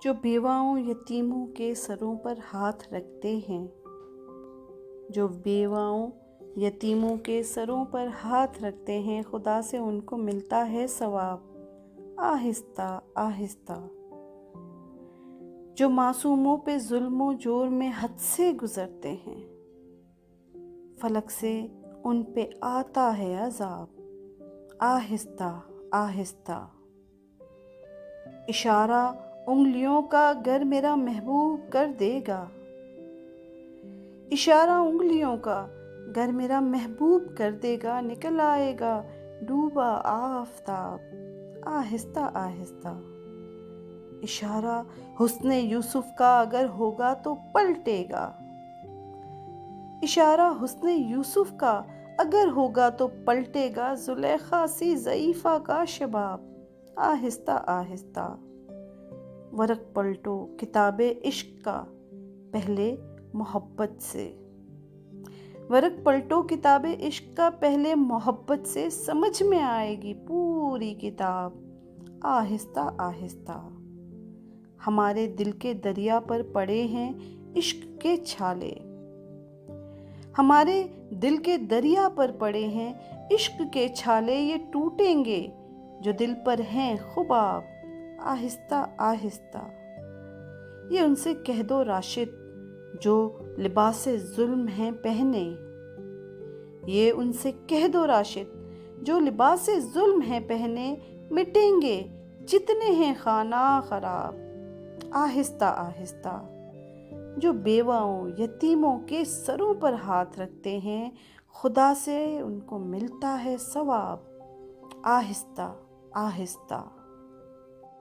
جو بیواؤں یتیموں کے سروں پر ہاتھ رکھتے ہیں، جو بیواؤں یتیموں کے سروں پر ہاتھ رکھتے ہیں، خدا سے ان کو ملتا ہے ثواب آہستہ آہستہ۔ جو معصوموں پہ ظلم و جور میں حد سے گزرتے ہیں، فلک سے ان پہ آتا ہے عذاب آہستہ آہستہ۔ اشارہ انگلیوں کا گر میرا محبوب کر دے گا، اشارہ انگلیوں کا گر میرا محبوب کر دے گا، نکل آئے گا ڈوبا آفتاب آہستہ آہستہ۔ اشارہ حسن یوسف کا اگر ہوگا تو پلٹے گا، اشارہ حسن یوسف کا اگر ہوگا تو پلٹے گا، زلیخا سی ضعیفہ کا شباب آہستہ آہستہ۔ ورق پلٹو کتاب عشق کا پہلے محبت سے، ورق پلٹو کتاب عشق کا پہلے محبت سے، سمجھ میں آئے گی پوری کتاب آہستہ آہستہ۔ ہمارے دل کے دریا پر پڑے ہیں عشق کے چھالے، ہمارے دل کے دریا پر پڑے ہیں عشق کے چھالے، یہ ٹوٹیں گے جو دل پر ہیں خباب آہستہ آہستہ۔ یہ ان سے کہہ دو راشد جو لباس ظلم ہیں پہنے، یہ ان سے کہہ دو راشد جو لباس ظلم ہیں پہنے، مٹیں گے جتنے ہیں خانہ خراب آہستہ آہستہ۔ جو بیواؤں یتیموں کے سروں پر ہاتھ رکھتے ہیں، خدا سے ان کو ملتا ہے ثواب آہستہ آہستہ۔